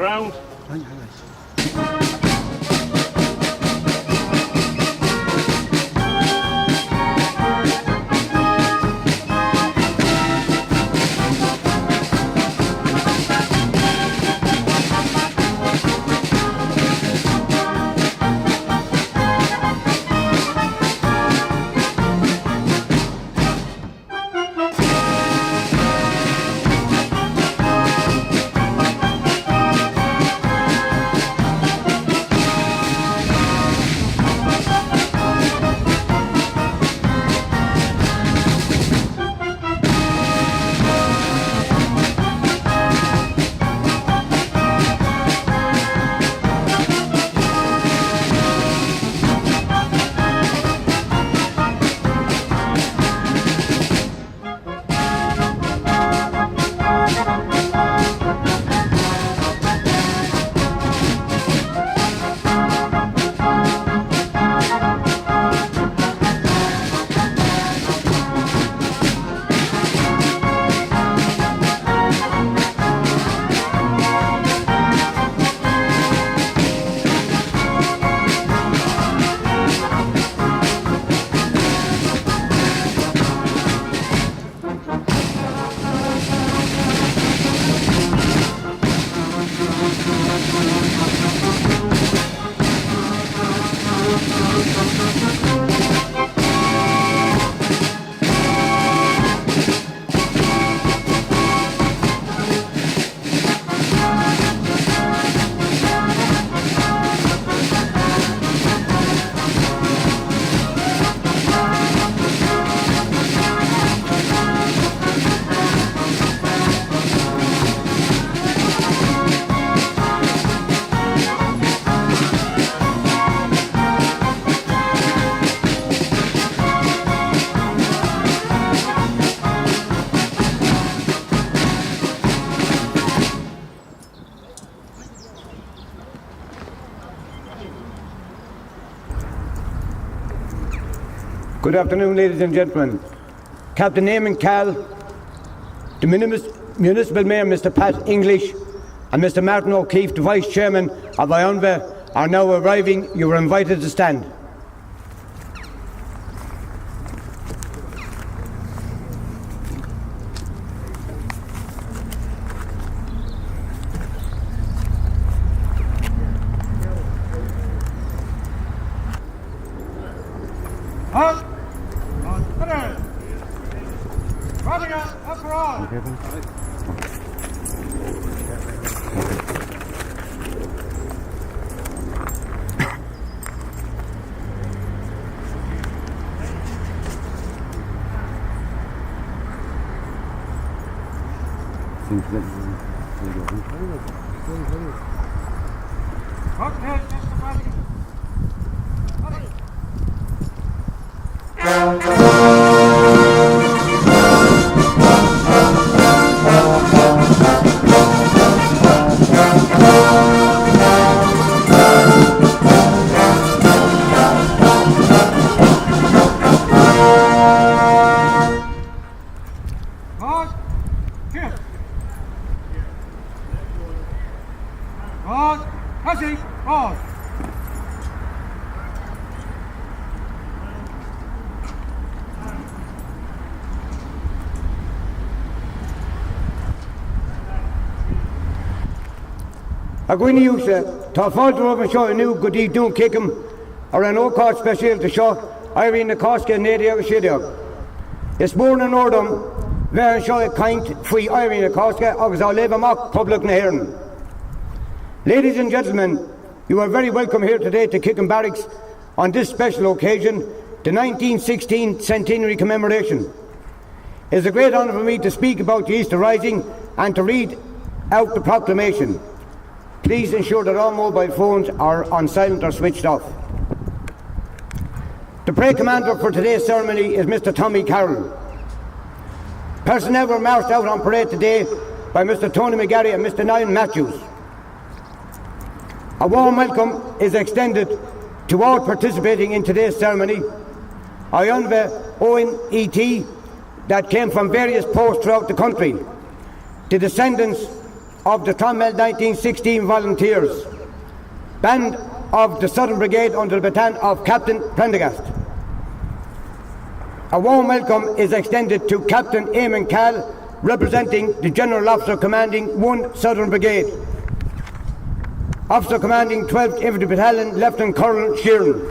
Ground. Good afternoon, ladies and gentlemen. Captain Eamon Call, the Municipal Mayor, Mr. Pat English, and Mr. Martin O'Keefe, the Vice Chairman of IUNVA, are now arriving. You are invited to stand. Agwini Usa, ta falter over show a new goodie doon Kickham, or an old special to show Irene the Koska and Nadia Shidiog. It's born in Ordum, very show a kind free Irene the Koska, or I'll leave a mock public Nairn. Ladies and gentlemen, you are very welcome here today to Kickham Barracks on this special occasion, the 1916 centenary commemoration. It is a great honour for me to speak about the Easter Rising and to read out the proclamation. Please ensure that all mobile phones are on silent or switched off. The parade commander for today's ceremony is Mr. Tommy Carroll. Personnel were marched out on parade today by Mr. Tony McGarry and Mr. Niall Matthews. A warm welcome is extended to all participating in today's ceremony, IUNVA ONET that came from various posts throughout the country, the descendants of the Clonmel 1916 volunteers, band of the Southern Brigade under the baton of Captain Prendergast. A warm welcome is extended to Captain Eamon Call, representing the General Officer commanding 1 Southern Brigade. Officer commanding 12th Infantry Battalion, Lieutenant Colonel Sheeran.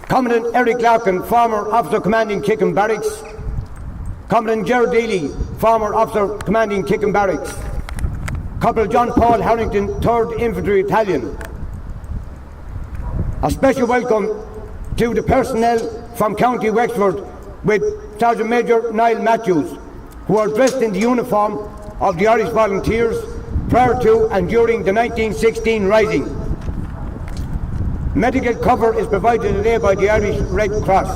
Commandant Eric Larkin, former Officer commanding Kickham Barracks. Commandant Gerard Daly, former Officer commanding Kickham Barracks. Corporal John Paul Harrington, 3rd Infantry Battalion. A special welcome to the personnel from County Wexford with Sergeant Major Niall Matthews, who are dressed in the uniform of the Irish Volunteers prior to and during the 1916 Rising. Medical cover is provided today by the Irish Red Cross.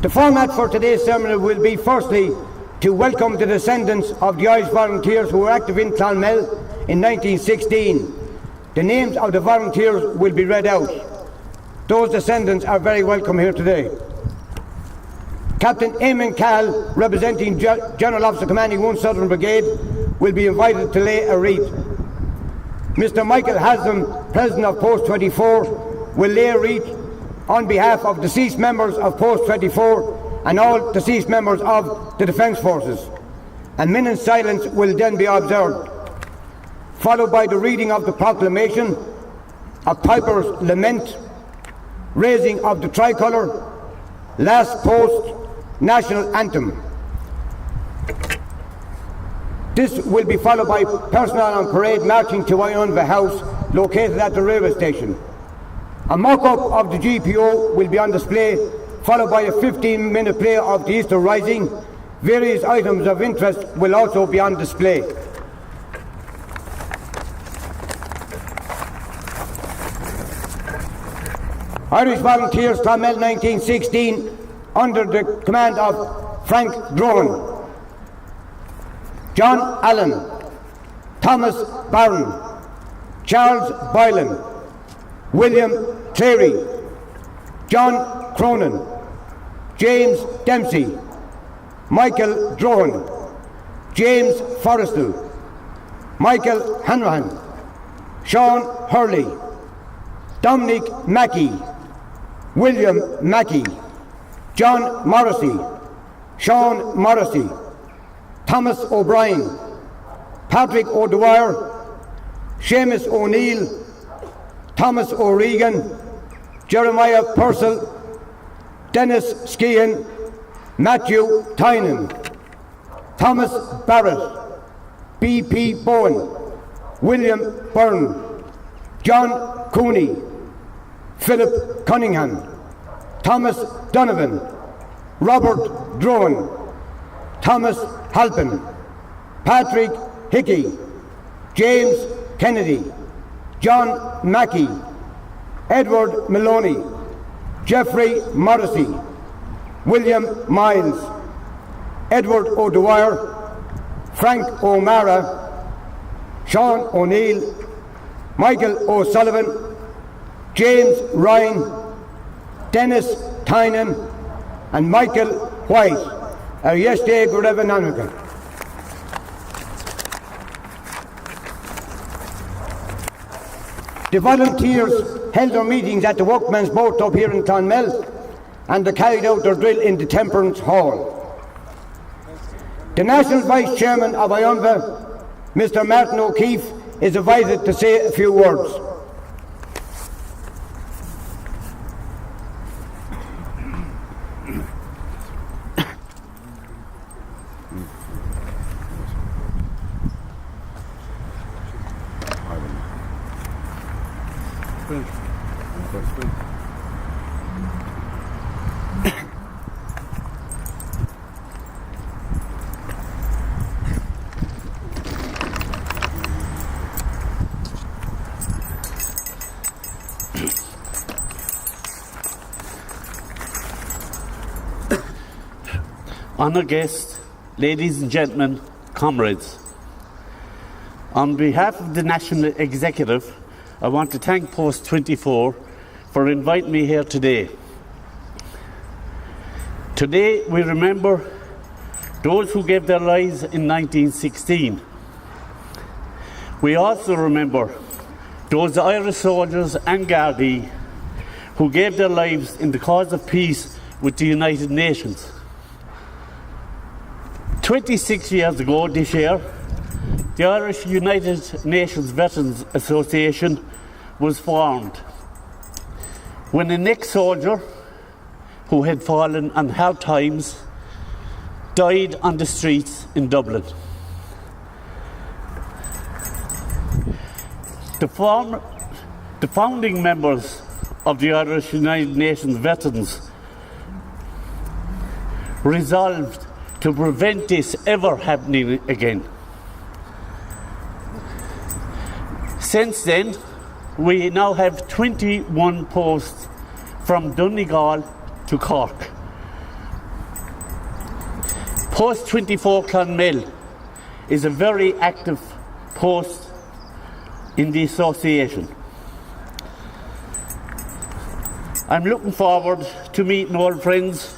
The format for today's ceremony will be firstly to welcome the descendants of the Irish Volunteers who were active in Clonmel in 1916. The names of the volunteers will be read out. Those descendants are very welcome here today. Captain Eamon Call, representing General Officer commanding 1 Southern Brigade, will be invited to lay a wreath. Mr. Michael Haslam, President of Post 24, will lay a wreath on behalf of deceased members of Post 24 and all deceased members of the Defence Forces. A minute's silence will then be observed, followed by the reading of the Proclamation, a piper's lament, raising of the tricolor, last post, national anthem. This will be followed by personnel on parade marching to IUNVA House, located at the railway station. A mock-up of the GPO will be on display, followed by a 15-minute play of the Easter Rising. Various items of interest will also be on display. Irish Volunteers, Clonmel 1916, under the command of Frank Drohan, John Allen, Thomas Barron, Charles Boylan, William Cleary, John Cronin, James Dempsey, Michael Drohan, James Forrestal, Michael Hanrahan, Sean Hurley, Dominic Mackey, William Mackey, John Morrissey, Sean Morrissey, Thomas O'Brien, Patrick O'Dwyer, Seamus O'Neill, Thomas O'Regan, Jeremiah Purcell, Dennis Skehan, Matthew Tynan, Thomas Barrett, B.P. Bowen, William Byrne, John Cooney, Philip Cunningham, Thomas Donovan, Robert Drohan, Thomas Halpin, Patrick Hickey, James Kennedy, John Mackey, Edward Maloney, Jeffrey Morrissey, William Miles, Edward O'Dwyer, Frank O'Mara, Sean O'Neill, Michael O'Sullivan, James Ryan, Dennis Tynan and Michael White. Yesterday, good evening. The volunteers held their meetings at the Workmen's Boat Club here in Clonmel, and they carried out their drill in the Temperance Hall. The National Vice Chairman of IUNVA, Mr. Martin O'Keefe, is invited to say a few words. Honoured guests, ladies and gentlemen, comrades. On behalf of the National Executive, I want to thank Post 24 for inviting me here today. Today we remember those who gave their lives in 1916. We also remember those Irish soldiers and Gardaí who gave their lives in the cause of peace with the United Nations. 26 years ago this year, the Irish United Nations Veterans Association was formed when an ex-soldier who had fallen on hard times died on the streets in Dublin. The founding members of the Irish United Nations Veterans resolved to prevent this ever happening again. Since then, we now have 21 posts from Donegal to Cork. Post 24 Clonmel is a very active post in the association. I'm looking forward to meeting old friends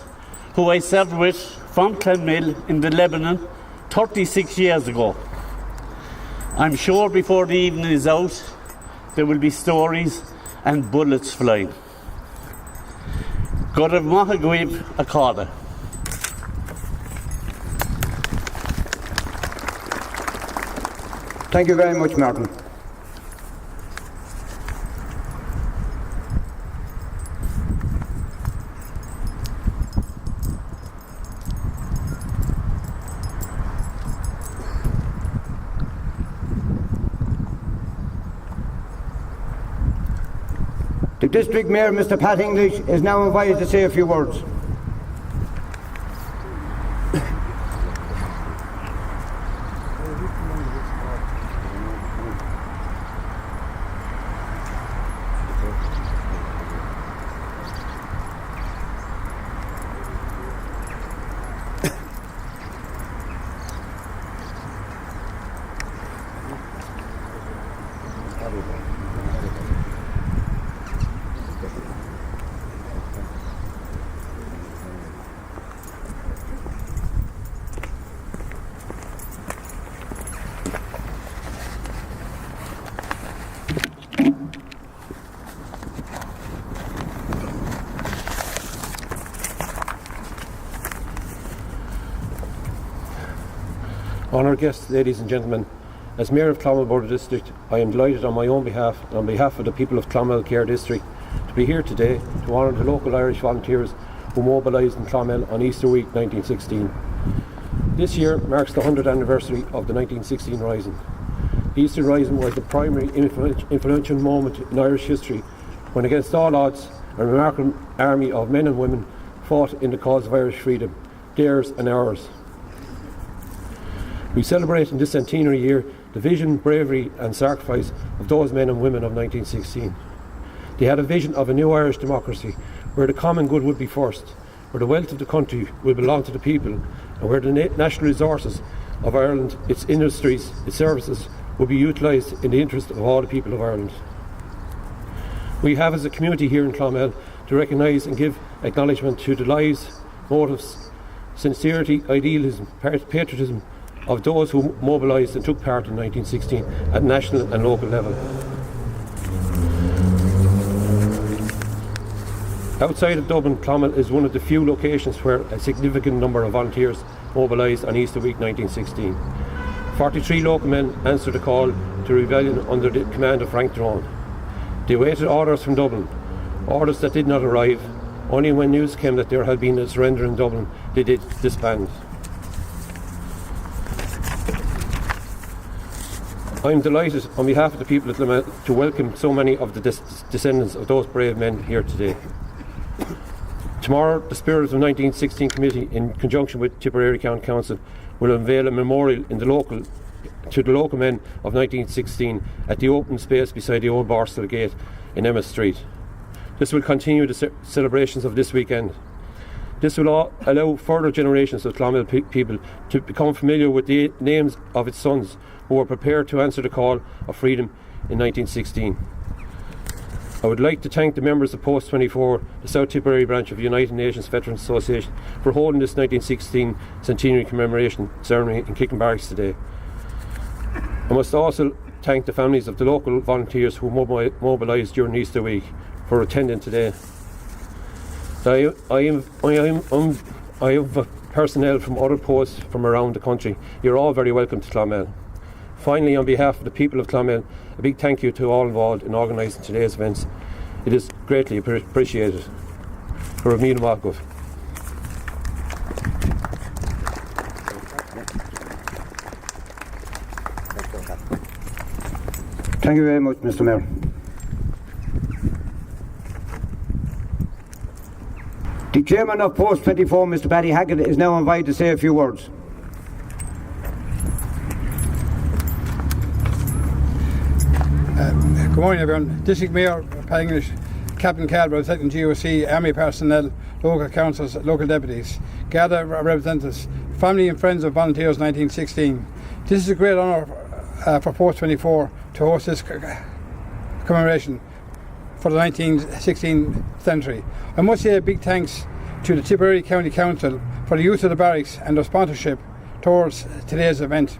who I served with from Clonmel in the Lebanon 36 years ago. I'm sure before the evening is out, there will be stories and bullets flying. God of Mahagwib Akada. Thank you very much, Martin. The District Mayor, Mr. Pat English, is now invited to say a few words. Honoured guests, ladies and gentlemen, as Mayor of Clonmel Border District, I am delighted on my own behalf and on behalf of the people of Clonmel Care District to be here today to honour the local Irish volunteers who mobilised in Clonmel on Easter week 1916. This year marks the 100th anniversary of the 1916 Rising. The Easter Rising was the primary influential moment in Irish history when, against all odds, a remarkable army of men and women fought in the cause of Irish freedom, theirs and ours. We celebrate in this centenary year the vision, bravery and sacrifice of those men and women of 1916. They had a vision of a new Irish democracy where the common good would be first, where the wealth of the country will belong to the people, and where the national resources of Ireland, its industries, its services, will be utilised in the interest of all the people of Ireland. We have as a community here in Clonmel to recognise and give acknowledgement to the lives, motives, sincerity, idealism, patriotism of those who mobilised and took part in 1916 at national and local level. Outside of Dublin, Clonmel is one of the few locations where a significant number of volunteers mobilised on Easter week 1916. 43 local men answered the call to rebellion under the command of Frank Drone. They awaited orders from Dublin, orders that did not arrive. Only when news came that there had been a surrender in Dublin did they disband. I am delighted on behalf of the people of Clonmel to welcome so many of the descendants of those brave men here today. Tomorrow, the Spirit of 1916 Committee, in conjunction with Tipperary County Council, will unveil a memorial to the local men of 1916 at the open space beside the old Borstal Gate in Emma Street. This will continue the celebrations of this weekend. This will allow further generations of Clonmel people to become familiar with the names of its sons who were prepared to answer the call of freedom in 1916. I would like to thank the members of Post 24, the South Tipperary branch of the United Nations Veterans Association, for holding this 1916 centenary commemoration ceremony in Kickham Barracks today. I must also thank the families of the local volunteers who mobilised during Easter week for attending today. I have personnel from other posts from around the country. You're all very welcome to Clonmel. Finally, on behalf of the people of Clonmel, a big thank you to all involved in organising today's events. It is greatly appreciated. For me and Marco. Thank you very much, Mr. Mayor. The Chairman of Post 24, Mr. Paddy Hackett, is now invited to say a few words. Good morning, everyone. District Mayor Paddy English, Captain Caldwell, Second GOC, Army personnel, local councils, local deputies, gather representatives, family and friends of volunteers 1916. This is a great honour for Post 24 to host this commemoration for the 1916 century. I must say a big thanks to the Tipperary County Council for the use of the barracks and their sponsorship towards today's event.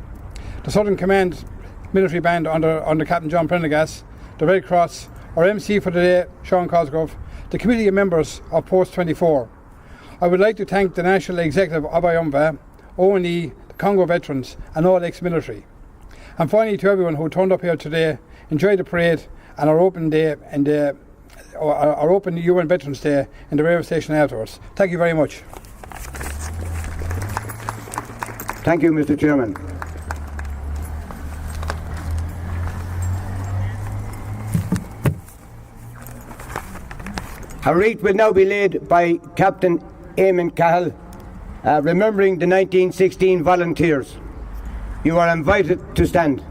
The Southern Command Military Band under Captain John Prendergast, the Red Cross, our MC for today, Sean Cosgrove, the committee of members of Post 24. I would like to thank the National Executive of IUNVA, O&E, the Congo veterans and all ex-military. And finally to everyone who turned up here today, enjoy the parade and our open day and our open UN Veterans Day in the railway station afterwards. Thank you very much. Thank you, Mr. Chairman. A wreath will now be laid by Captain Eamon Cahill, remembering the 1916 volunteers. You are invited to stand.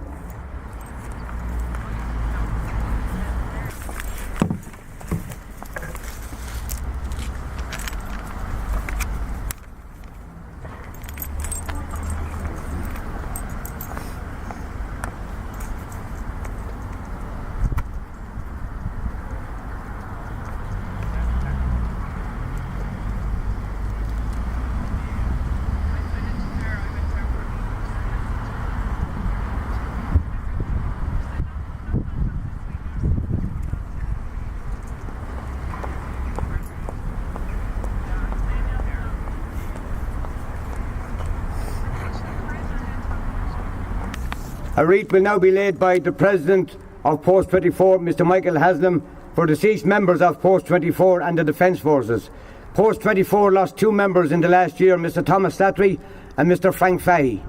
A wreath will now be laid by the President of Post 24, Mr. Michael Haslam, for deceased members of Post 24 and the Defence Forces. Post 24 lost two members in the last year, Mr. Thomas Slattery and Mr. Frank Fahey.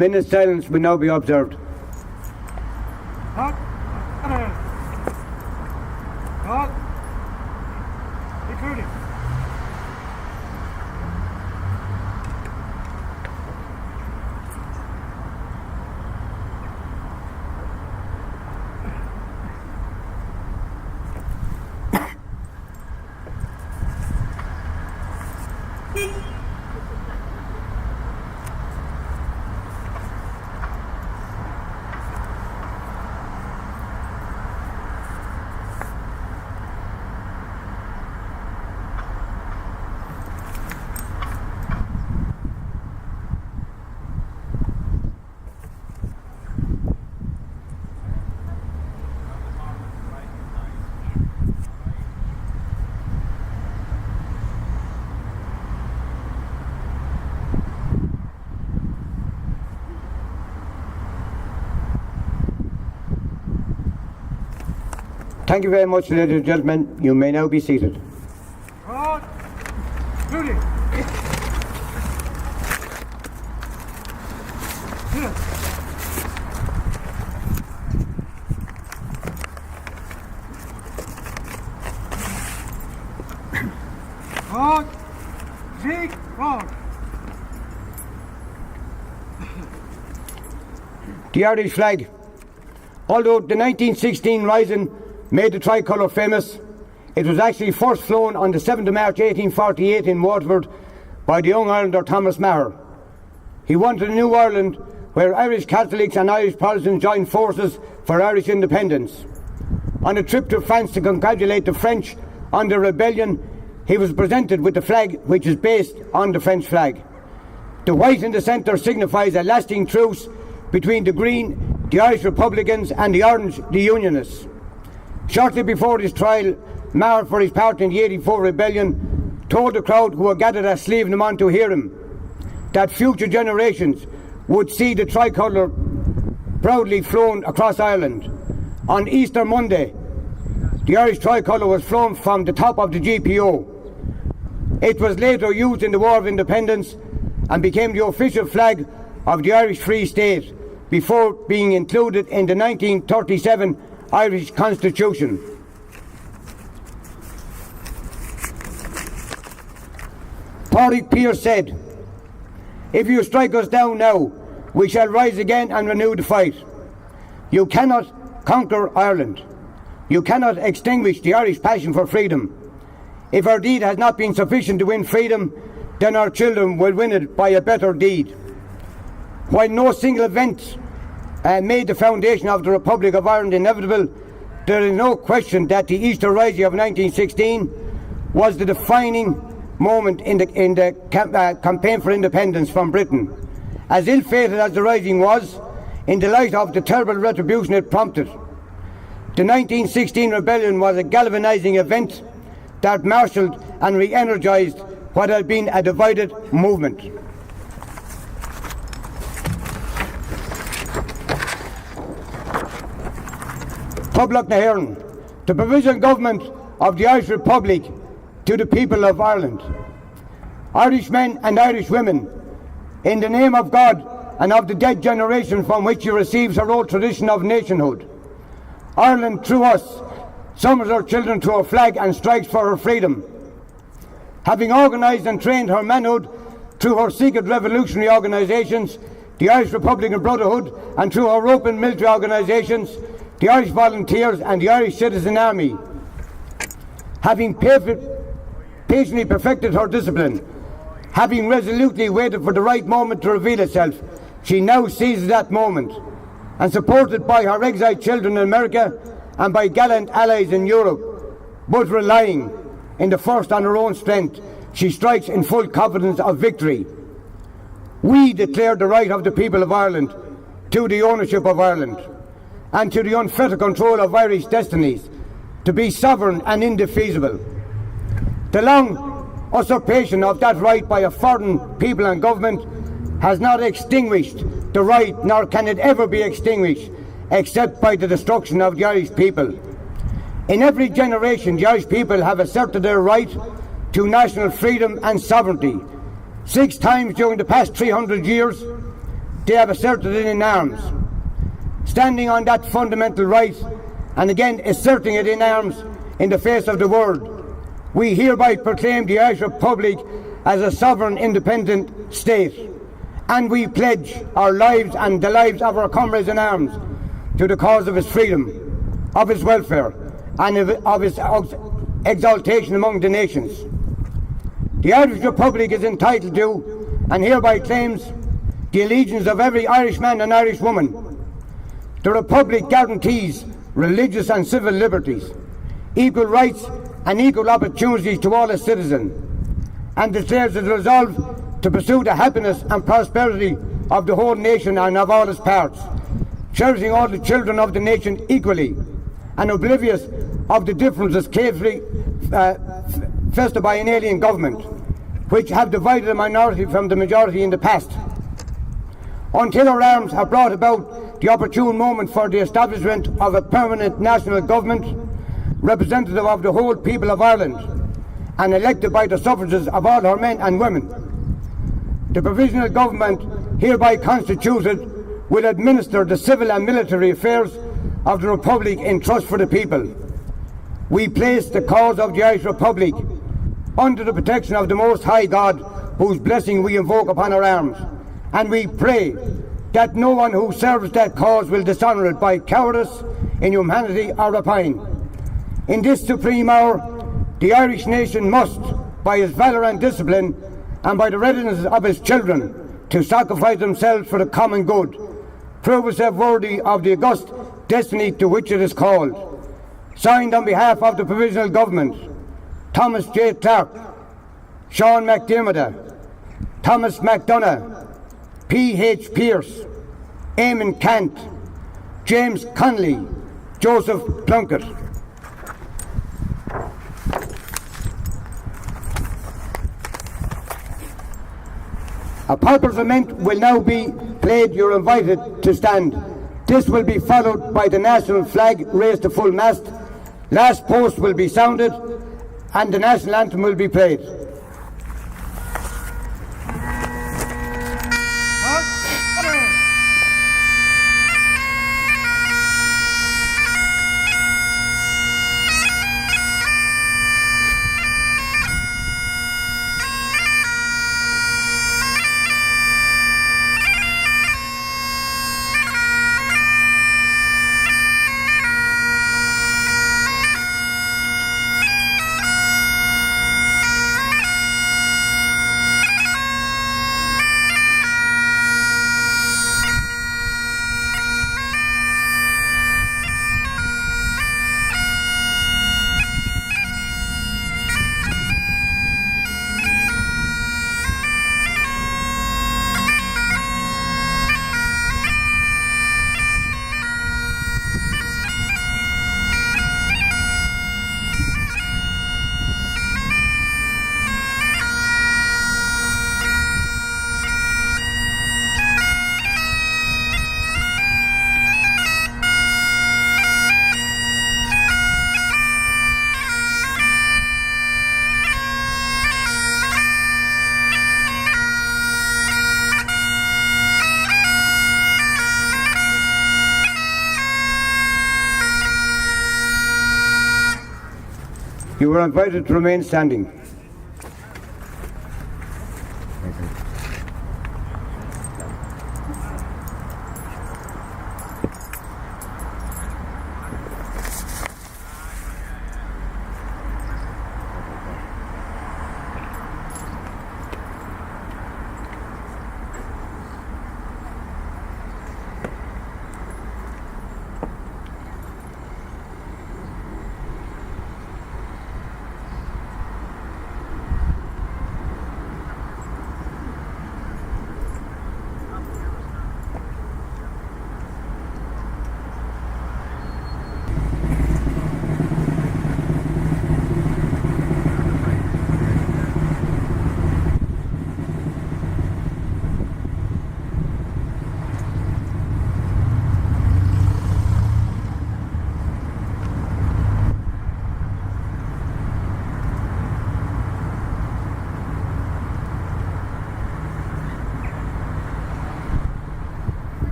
Minute silence will now be observed. Thank you very much, ladies and gentlemen. You may now be seated. The Irish flag. Although the 1916 Rising made the tricolor famous, it was actually first flown on the 7th of March 1848 in Waterford by the young Irelander Thomas Maher. He wanted a new Ireland where Irish Catholics and Irish Protestants joined forces for Irish independence. On a trip to France to congratulate the French on the rebellion, he was presented with the flag which is based on the French flag. The white in the centre signifies a lasting truce between the Green, the Irish Republicans, and the Orange, the Unionists. Shortly before his trial, Maher, for his part in the '84 rebellion, told the crowd who were gathered at Slievenamon to hear him that future generations would see the tricolour proudly flown across Ireland. On Easter Monday, the Irish tricolour was flown from the top of the GPO. It was later used in the War of Independence and became the official flag of the Irish Free State before being included in the 1937 Irish Constitution. Pádraig Pearse said, "If you strike us down now, we shall rise again and renew the fight. You cannot conquer Ireland. You cannot extinguish the Irish passion for freedom. If our deed has not been sufficient to win freedom, then our children will win it by a better deed." While no single event made the foundation of the Republic of Ireland inevitable, there is no question that the Easter Rising of 1916 was the defining moment in the campaign for independence from Britain. As ill-fated as the Rising was, in the light of the terrible retribution it prompted, the 1916 rebellion was a galvanising event that marshalled and re-energised what had been a divided movement. Public Nahearn, the Provisional Government of the Irish Republic to the people of Ireland. Irish men and Irish women, in the name of God and of the dead generation from which you receives her old tradition of nationhood, Ireland through us summons her children to her flag and strikes for her freedom. Having organised and trained her manhood through her secret revolutionary organisations, the Irish Republican Brotherhood, and through her open military organisations, the Irish Volunteers and the Irish Citizen Army, having patiently perfected her discipline, having resolutely waited for the right moment to reveal itself, she now seizes that moment, and supported by her exiled children in America and by gallant allies in Europe, but relying in the first on her own strength, she strikes in full confidence of victory. We declare the right of the people of Ireland to the ownership of Ireland and to the unfettered control of Irish destinies, to be sovereign and indefeasible. The long usurpation of that right by a foreign people and government has not extinguished the right, nor can it ever be extinguished, except by the destruction of the Irish people. In every generation, the Irish people have asserted their right to national freedom and sovereignty. 6 times during the past 300 years, they have asserted it in arms. Standing on that fundamental right, and again asserting it in arms in the face of the world, we hereby proclaim the Irish Republic as a sovereign independent state, and we pledge our lives and the lives of our comrades in arms to the cause of its freedom, of its welfare, and of its exaltation among the nations. The Irish Republic is entitled to, and hereby claims, the allegiance of every Irishman and Irish woman. The Republic guarantees religious and civil liberties, equal rights and equal opportunities to all its citizens, and declares its resolve to pursue the happiness and prosperity of the whole nation and of all its parts, cherishing all the children of the nation equally, and oblivious of the differences carefully festered by an alien government, which have divided the minority from the majority in the past. Until our arms have brought about the opportune moment for the establishment of a permanent national government, representative of the whole people of Ireland, and elected by the suffrages of all our men and women. The provisional government hereby constituted will administer the civil and military affairs of the Republic in trust for the people. We place the cause of the Irish Republic under the protection of the Most High God, whose blessing we invoke upon our arms, and we pray that no one who serves that cause will dishonour it by cowardice, inhumanity or rapine. In this supreme hour, the Irish nation must, by its valour and discipline, and by the readiness of its children to sacrifice themselves for the common good, prove itself worthy of the august destiny to which it is called. Signed on behalf of the Provisional Government, Thomas J. Clark, Sean McDermott, Thomas McDonough, P.H. Pearce, Eamon Cant, James Connolly, Joseph Plunkett. A pauper lament will now be played. You're invited to stand. This will be followed by the national flag raised to full mast. Last post will be sounded and the national anthem will be played. You are invited to remain standing.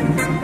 Commemoration.